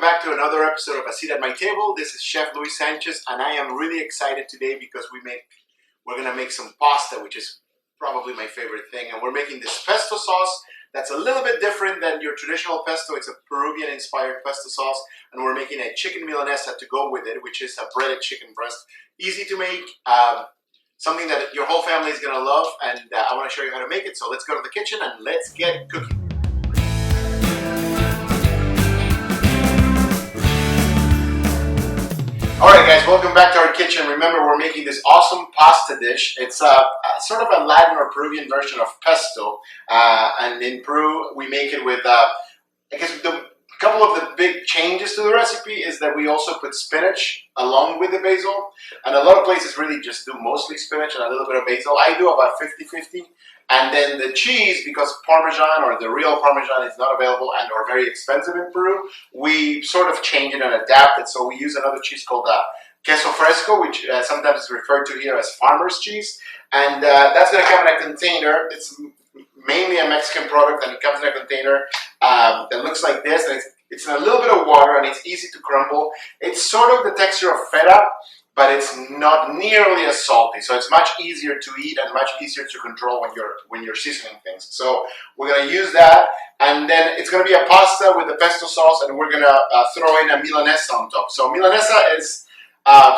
back to another episode of A Seat at My Table. This is Chef Luis Sanchez, and I am really excited today because we're gonna make some pasta, which is probably my favorite thing. And we're making this pesto sauce that's a little bit different than your traditional pesto. It's a Peruvian-inspired pesto sauce, and we're making a chicken milanesa to go with it, which is a breaded chicken breast. Easy to make, something that your whole family is gonna love, and I want to show you how to make it. So let's go to the kitchen and let's get cooking. Alright guys, welcome back to our kitchen. Remember, we're making this awesome pasta dish. It's sort of a Latin or Peruvian version of pesto. And in Peru, we make it with, I guess the couple of the big changes to the recipe is that we also put spinach along with the basil. And a lot of places really just do mostly spinach and a little bit of basil. I do about 50-50. And then the cheese, because Parmesan or the real Parmesan is not available and or very expensive in Peru, we sort of change it and adapt it. So we use another cheese called queso fresco, which sometimes is referred to here as farmer's cheese. And that's going to come in a container. It's mainly a Mexican product, and it comes in a container that looks like this. And it's in a little bit of water, and it's easy to crumble. It's sort of the texture of feta, but it's not nearly as salty, so it's much easier to eat and much easier to control when you're seasoning things. So we're gonna use that, and then it's gonna be a pasta with the pesto sauce, and we're gonna throw in a milanesa on top. So milanesa is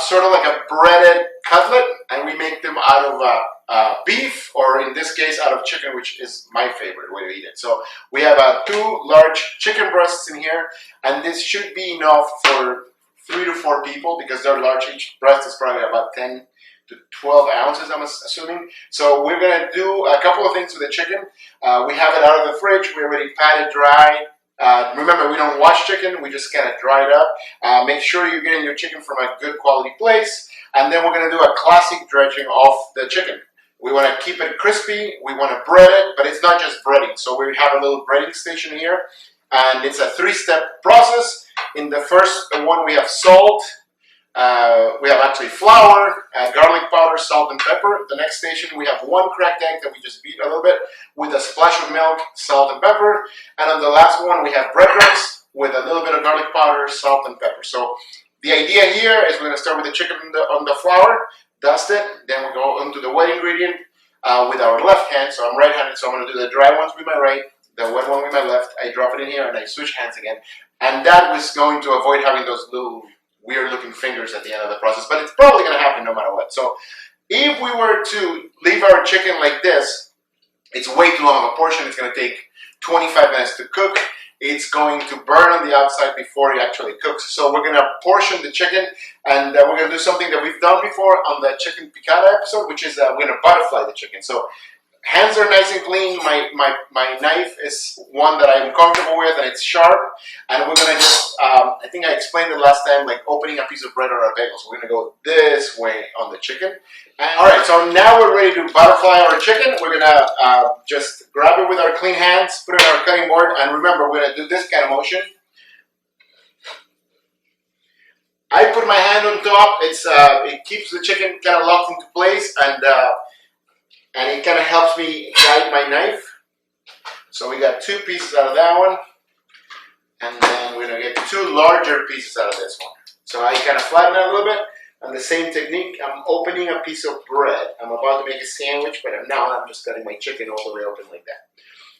sort of like a breaded cutlet, and we make them out of beef, or in this case, out of chicken, which is my favorite way to eat it. So we have 2 large chicken breasts in here, and this should be enough for 3 to 4 people because they're large. Each breast is probably about 10 to 12 ounces, I'm assuming. So we're gonna do a couple of things with the chicken. We have it out of the fridge. We already pat it dry. Remember, we don't wash chicken. We just kind of dry it up. Make sure you're getting your chicken from a good quality place. And then we're gonna do a classic dredging of the chicken. We wanna keep it crispy. We wanna bread it, but it's not just breading. So we have a little breading station here. And it's a 3-step process. In the first one, we have salt, we have actually flour, garlic powder, salt, and pepper. The next station, we have 1 cracked egg that we just beat a little bit with a splash of milk, salt, and pepper. And on the last one, we have breadcrumbs with a little bit of garlic powder, salt, and pepper. So the idea here is we're going to start with the chicken on the flour, dust it, then we go into the wet ingredient with our left hand. So I'm right-handed, so I'm going to do the dry ones with my right, the wet one with my left. I drop it in here and I switch hands again. And that was going to avoid having those little weird-looking fingers at the end of the process. But it's probably going to happen no matter what. So if we were to leave our chicken like this, it's way too long of a portion. It's going to take 25 minutes to cook. It's going to burn on the outside before it actually cooks. So we're going to portion the chicken, and we're going to do something that we've done before on the chicken picada episode, which is we're going to butterfly the chicken. So hands are nice and clean. My knife is one that I'm comfortable with, and it's sharp. And we're gonna just, I think I explained it last time, like opening a piece of bread or a bagel. So we're gonna go this way on the chicken. And, all right, so now we're ready to butterfly our chicken. We're gonna just grab it with our clean hands, put it on our cutting board, and remember, we're gonna do this kind of motion. I put my hand on top. It keeps the chicken kind of locked into place, and it kind of helps me guide my knife. So we got 2 pieces out of that one. And then we're going to get 2 larger pieces out of this one. So I kind of flatten it a little bit. And the same technique, I'm opening a piece of bread. I'm about to make a sandwich, but now I'm just cutting my chicken all the way open like that.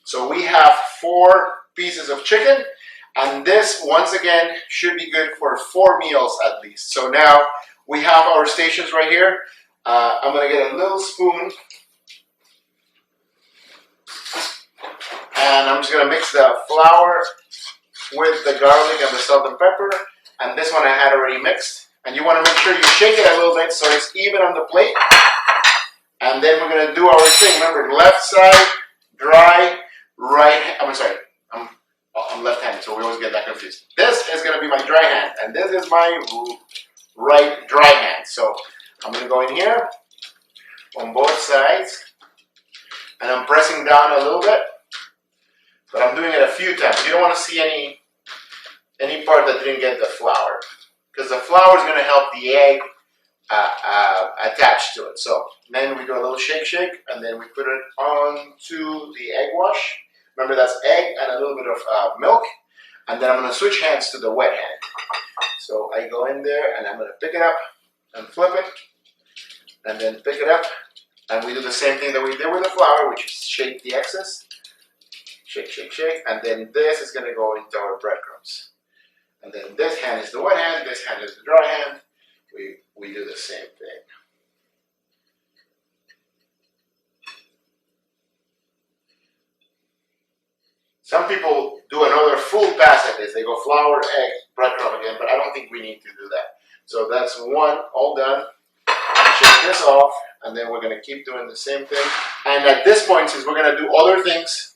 So we have 4 pieces of chicken. And this, once again, should be good for 4 meals at least. So now we have our stations right here. I'm going to get a little spoon. And I'm just going to mix the flour with the garlic and the salt and pepper. And this one I had already mixed. And you want to make sure you shake it a little bit so it's even on the plate. And then we're going to do our thing. Remember, left side, dry, right, I'm left-handed, so we always get that confused. This is going to be my dry hand, and this is my right dry hand. So I'm going to go in here on both sides. And I'm pressing down a little bit. But I'm doing it a few times. You don't want to see any part that didn't get the flour, because the flour is going to help the egg attach to it. So then we do a little shake, and then we put it onto the egg wash. Remember, that's egg and a little bit of milk. And then I'm going to switch hands to the wet hand. So I go in there and I'm going to pick it up and flip it. And then pick it up. And we do the same thing that we did with the flour, which is shake the excess. Shake, shake, shake. And then this is going to go into our breadcrumbs. And then this hand is the wet hand, this hand is the dry hand. We do the same thing. Some people do another full pass at this. They go flour, egg, breadcrumb again, but I don't think we need to do that. So that's one, all done. Shake this off, and then we're going to keep doing the same thing. And at this point, since we're going to do other things,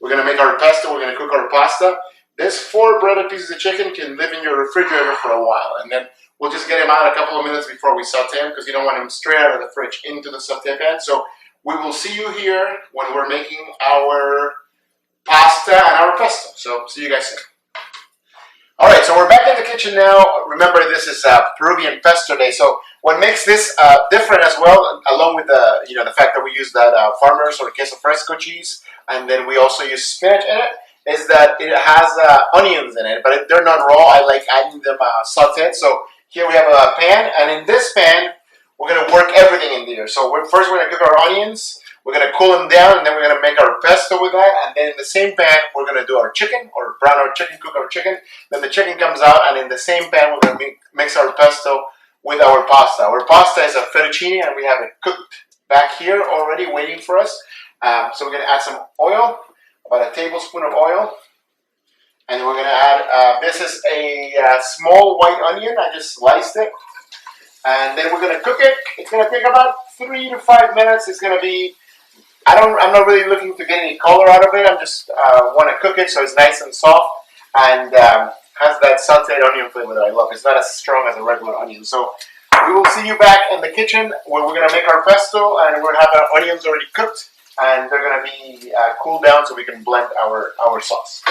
we're going to make our pesto, we're going to cook our pasta. This 4 breaded pieces of chicken can live in your refrigerator for a while, and then we'll just get them out a couple of minutes before we saute them, because you don't want them straight out of the fridge into the saute pan. So we will see you here when we're making our pasta and our pesto. So see you guys soon. All right, so we're back in the kitchen now. Remember, this is Peruvian Pesto Day. So what makes this different as well, along with the fact that we use that farmers or queso fresco cheese, and then we also use spinach in it, is that it has onions in it, but they're not raw. I like adding them sautéed. So here we have a pan, and in this pan, we're going to work everything in there. So first we're going to cook our onions, we're going to cool them down, and then we're going to make our pesto with that. And then in the same pan, we're going to do our chicken, or brown our chicken, cook our chicken. Then the chicken comes out, and in the same pan, we're going to mix our pesto with our pasta. Our pasta is a fettuccine, and we have it cooked back here already waiting for us. So we're going to add some oil. About a tablespoon of oil, and we're going to add, this is a small white onion, I just sliced it, and then we're going to cook it. It's going to take about 3 to 5 minutes. It's going to be, I'm not really looking to get any color out of it. I'm just want to cook it so it's nice and soft, and has that sauteed onion flavor that I love. It's not as strong as a regular onion. So we will see you back in the kitchen where we're going to make our pesto, and we'll have our onions already cooked. And they're going to be cooled down so we can blend our sauce.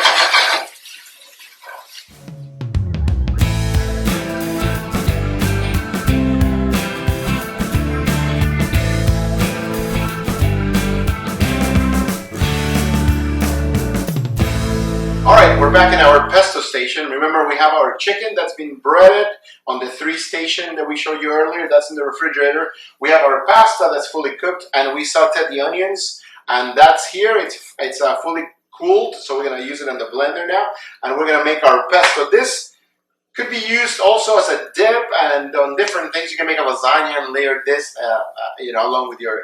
All right, we're back in our pesto station. Remember, we have our chicken that's been breaded on the 3 station that we showed you earlier. That's in the refrigerator. We have our pasta that's fully cooked, and we sauteed the onions, and that's here. It's fully cooled, so we're going to use it in the blender now, and we're going to make our pesto. This could be used also as a dip, and on different things. You can make a lasagna and layer this, along with your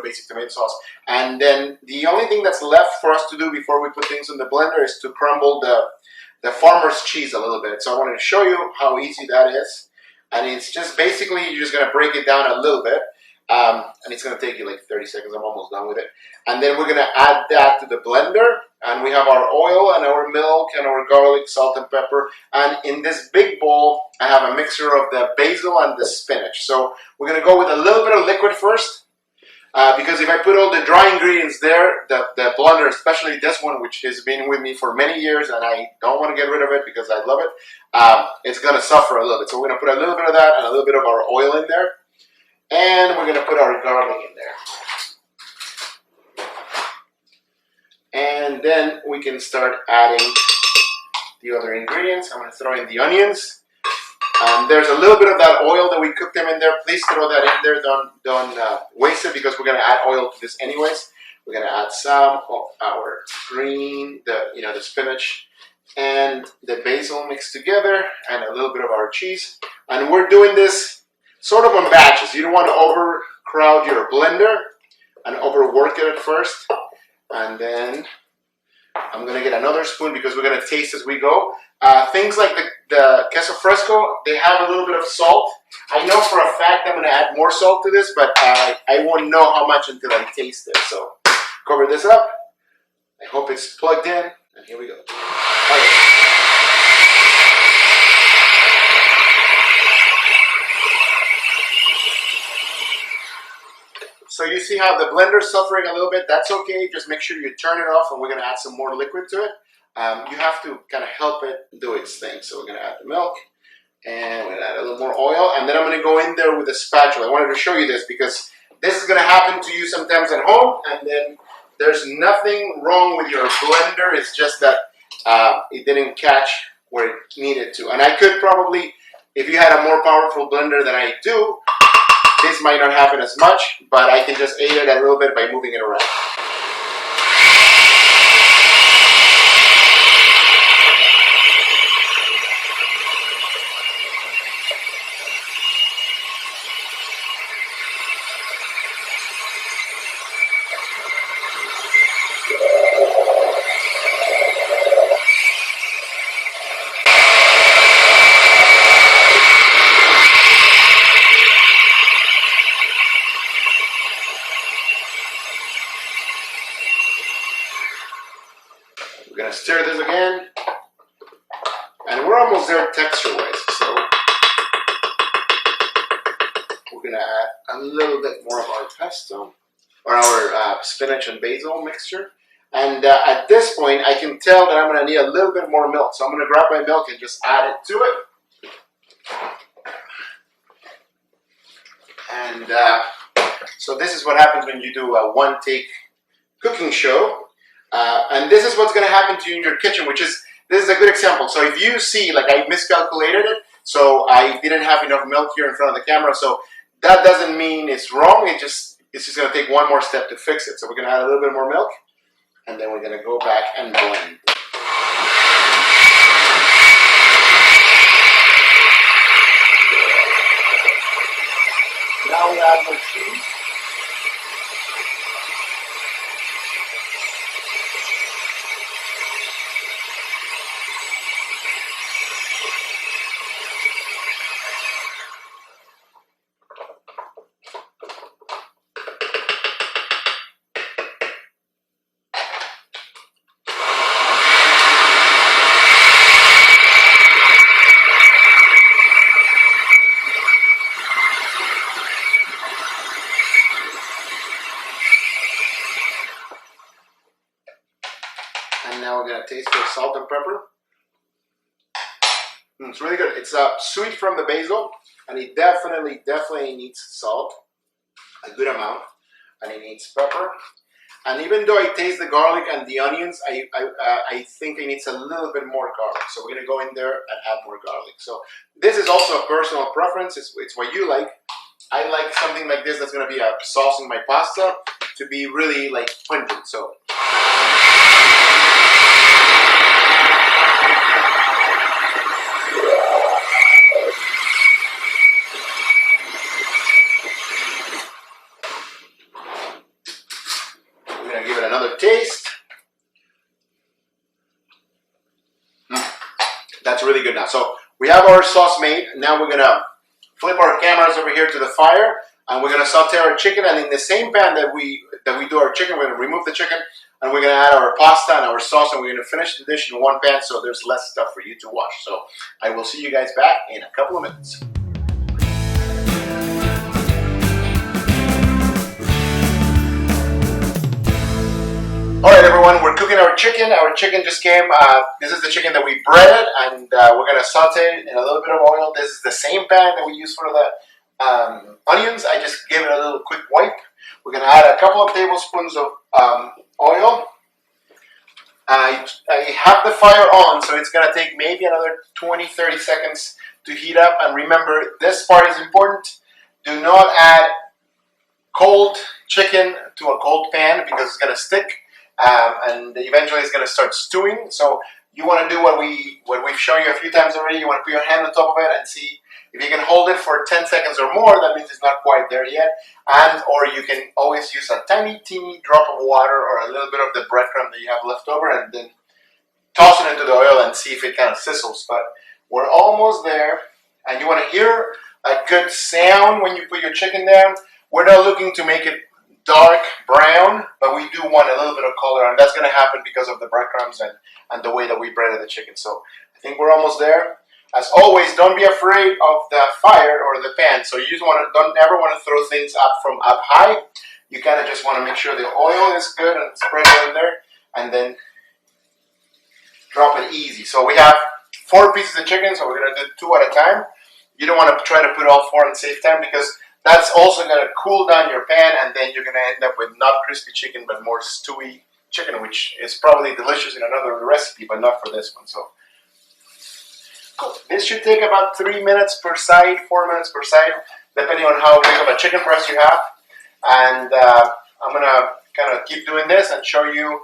basic tomato sauce. And then the only thing that's left for us to do before we put things in the blender is to crumble the farmer's cheese a little bit. So I wanted to show you how easy that is. And it's just basically, you're just going to break it down a little bit. And it's going to take you like 30 seconds. I'm almost done with it. And then we're going to add that to the blender. And we have our oil and our milk and our garlic, salt and pepper. And in this big bowl, I have a mixture of the basil and the spinach. So we're going to go with a little bit of liquid first. Because if I put all the dry ingredients there, the blender, especially this one, which has been with me for many years, and I don't want to get rid of it because I love it, it's going to suffer a little bit. So we're going to put a little bit of that and a little bit of our oil in there. And we're going to put our garlic in there. And then we can start adding the other ingredients. I'm going to throw in the onions. There's a little bit of that oil that we cooked them in there. Please throw that in there. Don't waste it, because we're going to add oil to this anyways. We're going to add some of our green, the spinach and the basil mixed together, and a little bit of our cheese. And we're doing this sort of on batches. You don't want to overcrowd your blender and overwork it at first. And then I'm going to get another spoon because we're going to taste as we go. Things like the queso fresco, they have a little bit of salt. I know for a fact I'm going to add more salt to this, but I won't know how much until I taste it. So cover this up. I hope it's plugged in, and here we go. All right. So you see how the blender's suffering a little bit. That's okay. Just make sure you turn it off, and we're going to add some more liquid to it. You have to kind of help it do its thing. So we're going to add the milk, and we're going to add a little more oil, and then I'm going to go in there with a spatula. I wanted to show you this because this is going to happen to you sometimes at home, and then there's nothing wrong with your blender. It's just that it didn't catch where it needed to. And I could probably, if you had a more powerful blender than I do, this might not happen as much, but I can just aid it a little bit by moving it around. We're gonna stir this again, and we're almost there texture-wise. So we're gonna add a little bit more of our pesto, or our spinach and basil mixture. And at this point, I can tell that I'm gonna need a little bit more milk. So I'm gonna grab my milk and just add it to it. And so this is what happens when you do a one-take cooking show. And this is what's going to happen to you in your kitchen, this is a good example. So if you see, like, I miscalculated it, so I didn't have enough milk here in front of the camera, so that doesn't mean it's wrong, it's just going to take one more step to fix it. So we're going to add a little bit more milk, and then we're going to go back and blend. Now we add more cheese. And now we're going to taste the salt and pepper. It's really good. It's sweet from the basil, and it definitely needs salt, a good amount, and it needs pepper. And even though I taste the garlic and the onions, I think it needs a little bit more garlic. So we're going to go in there and add more garlic. So this is also a personal preference. It's what you like. I like something like this that's going to be a sauce in my pasta to be really like pungent. So we're going to give it another taste. That's really good now. So we have our sauce made. Now we're going to flip our cameras over here to the fire, and we're going to saute our chicken. And in the same pan that we do our chicken, we're going to remove the chicken, and we're going to add our pasta and our sauce, and we're going to finish the dish in one pan so there's less stuff for you to wash. So I will see you guys back in a couple of minutes. Alright everyone, we're cooking our chicken. Our chicken just came, this is the chicken that we breaded, and we're going to saute it in a little bit of oil. This is the same pan that we use for the onions. I just gave it a little quick wipe. We're going to add a couple of tablespoons of oil. I have the fire on, so it's going to take maybe another 20-30 seconds to heat up. And remember, this part is important. Do not add cold chicken to a cold pan because it's going to stick. And eventually it's going to start stewing. So you want to do what we've shown you a few times already. You want to put your hand on top of it and see if you can hold it for 10 seconds or more. That means it's not quite there yet. Or you can always use a tiny, teeny drop of water or a little bit of the breadcrumb that you have left over, and then toss it into the oil and see if it kind of sizzles. But we're almost there, and you want to hear a good sound when you put your chicken down. We're not looking to make it dark brown, but we do want a little bit of color, and that's going to happen because of the breadcrumbs and the way that we breaded the chicken. So I think we're almost there. As always, don't be afraid of the fire or the pan. So you don't ever want to throw things up from up high. You kind of just want to make sure the oil is good and spread it in there, and then drop it easy. So we have 4 pieces of chicken, so we're going to do 2 at a time. You don't want to try to put all 4 and save time, because that's also going to cool down your pan, and then you're going to end up with not crispy chicken, but more stewy, chicken, which is probably delicious in another recipe, but not for this one. So cool. This should take about 3 minutes per side, 4 minutes per side, depending on how big of a chicken breast you have. And I'm gonna kind of keep doing this and show you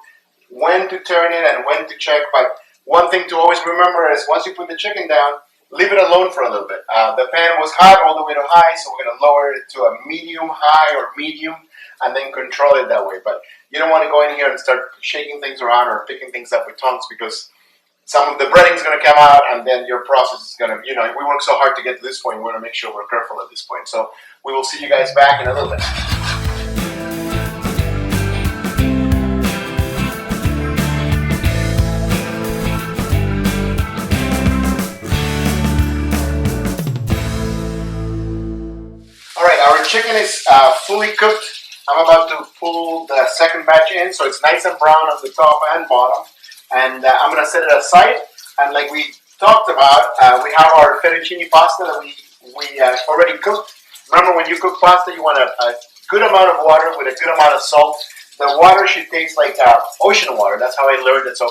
when to turn it and when to check. But one thing to always remember is once you put the chicken down, leave it alone for a little bit. The pan was hot all the way to high, so we're gonna lower it to a medium high or medium and then control it that way. But you don't want to go in here and start shaking things around or picking things up with tongs, because some of the breading is going to come out and then your process is going to, we work so hard to get to this point, we want to make sure we're careful at this point. So we will see you guys back in a little bit. All right, our chicken is fully cooked. I'm about to pull the second batch in, so it's nice and brown on the top and bottom. And I'm going to set it aside. And like we talked about, we have our fettuccine pasta that we already cooked. Remember, when you cook pasta, you want a good amount of water with a good amount of salt. The water should taste like ocean water. That's how I learned it. So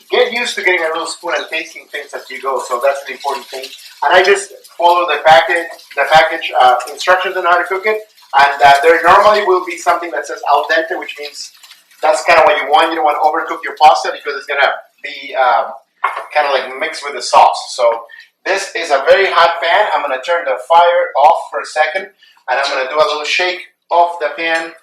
get used to getting a little spoon and tasting things as you go. So that's an important thing. And I just follow the package instructions on how to cook it. And there normally will be something that says al dente, which means that's kind of what you want. You don't want to overcook your pasta because it's going to be kind of like mixed with the sauce. So this is a very hot pan. I'm going to turn the fire off for a second, and I'm going to do a little shake of the pan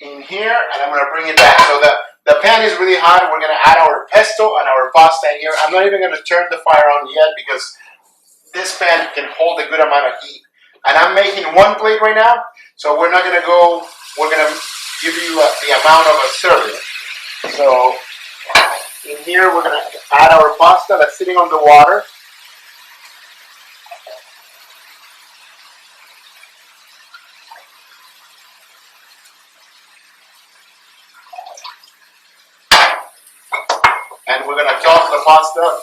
in here, and I'm going to bring it back. So the pan is really hot. We're going to add our pesto and our pasta in here. I'm not even going to turn the fire on yet because this pan can hold a good amount of heat. And I'm making one plate right now, so we're not going to go, we're going to give you the amount of a serving. So in here we're going to add our pasta that's sitting on the water. And we're going to toss the pasta.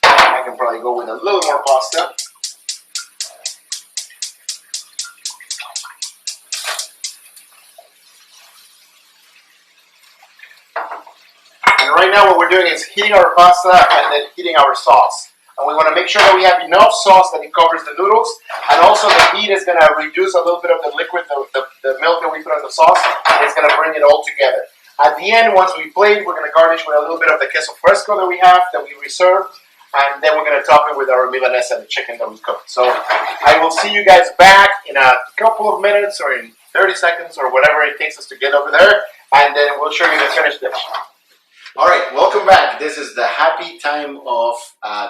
I can probably go with a little more pasta. Right now what we're doing is heating our pasta and then heating our sauce. And we want to make sure that we have enough sauce that it covers the noodles. And also the heat is going to reduce a little bit of the liquid, the milk that we put on the sauce, and it's going to bring it all together. At the end, once we plate, we're going to garnish with a little bit of the queso fresco that we have, that we reserved. And then we're going to top it with our Milanesa, the chicken that we cooked. So I will see you guys back in a couple of minutes or in 30 seconds or whatever it takes us to get over there. And then we'll show you the finished dish. All right, welcome back. This is the happy time of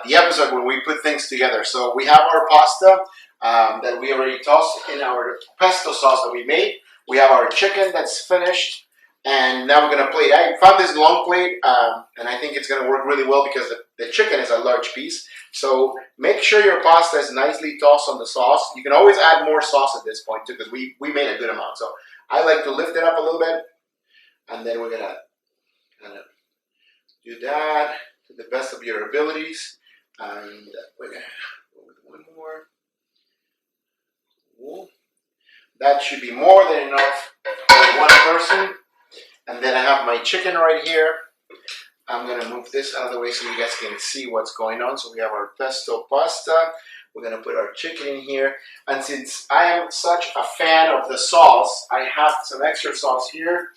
the episode when we put things together. So we have our pasta that we already tossed in our pesto sauce that we made. We have our chicken that's finished, and now we're going to plate. I found this long plate, and I think it's going to work really well because the chicken is a large piece. So make sure your pasta is nicely tossed on the sauce. You can always add more sauce at this point too, because we made a good amount. So I like to lift it up a little bit, and then we're going to kind of do that to the best of your abilities. And we're going to go with one more. Cool. That should be more than enough for one person. And then I have my chicken right here. I'm going to move this out of the way so you guys can see what's going on. So we have our pesto pasta. We're going to put our chicken in here. And since I am such a fan of the sauce, I have some extra sauce here.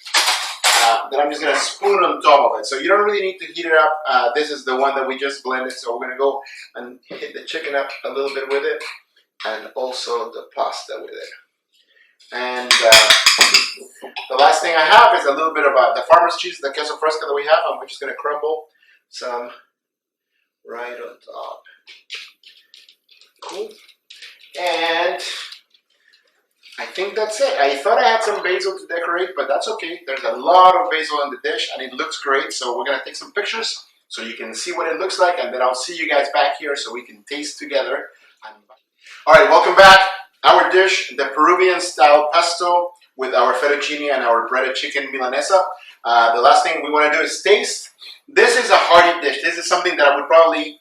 Then I'm just going to spoon on top of it. So you don't really need to heat it up. This is the one that we just blended. So we're going to go and hit the chicken up a little bit with it. And also the pasta with it. And the last thing I have is a little bit of the farmer's cheese, the queso fresco that we have. I'm just going to crumble some right on top. Cool. And I think that's it. I thought I had some basil to decorate, but that's okay. There's a lot of basil in the dish, and it looks great. So we're going to take some pictures so you can see what it looks like, and then I'll see you guys back here so we can taste together. All right, welcome back. Our dish, the Peruvian style pesto with our fettuccine and our breaded chicken Milanesa. The last thing we want to do is taste. This is a hearty dish. This is something that I would probably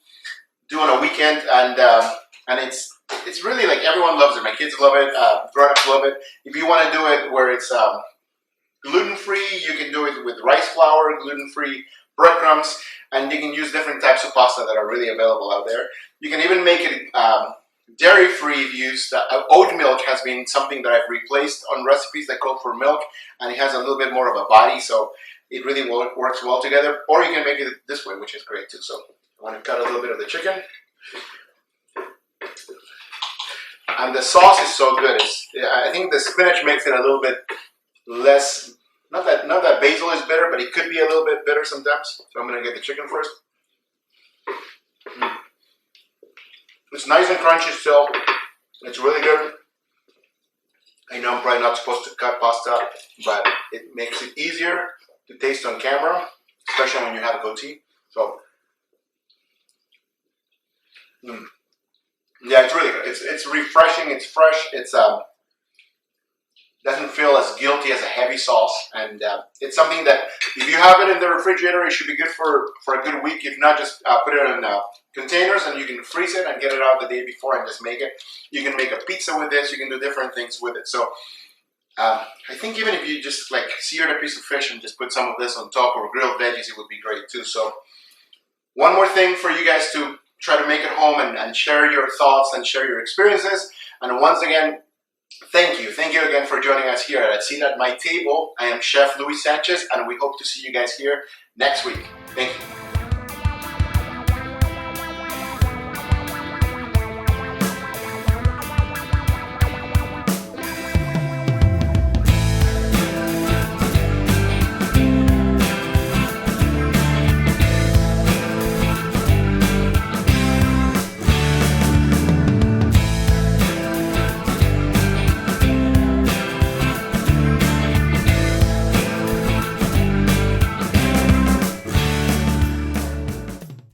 do on a weekend, and it's it's really like everyone loves it. My kids love it. Grown-ups love it. If you want to do it where it's gluten-free, you can do it with rice flour, gluten-free breadcrumbs, and you can use different types of pasta that are really available out there. You can even make it dairy-free if you use oat milk. Has been something that I've replaced on recipes that call for milk, and it has a little bit more of a body, so it really works well together. Or you can make it this way, which is great too. So I want to cut a little bit of the chicken. And the sauce is so good. I think the spinach makes it a little bit less, not that basil is bitter, but it could be a little bit bitter sometimes. So I'm going to get the chicken first. It's nice and crunchy still. It's really good. I know I'm probably not supposed to cut pasta, but it makes it easier to taste on camera, especially when you have a goatee. So, yeah, it's really good. It's refreshing. It's fresh. It's doesn't feel as guilty as a heavy sauce, and it's something that if you have it in the refrigerator, it should be good for a good week. If not, just put it in containers and you can freeze it and get it out the day before and just make it. You can make a pizza with this. You can do different things with it. So I think even if you just like seared a piece of fish and just put some of this on top, or grilled veggies, it would be great too. So one more thing for you guys to try to make it home and share your thoughts and share your experiences. And once again, thank you again for joining us here at Seat at My Table. I am Chef Luis Sanchez, and we hope to see you guys here next week. Thank you.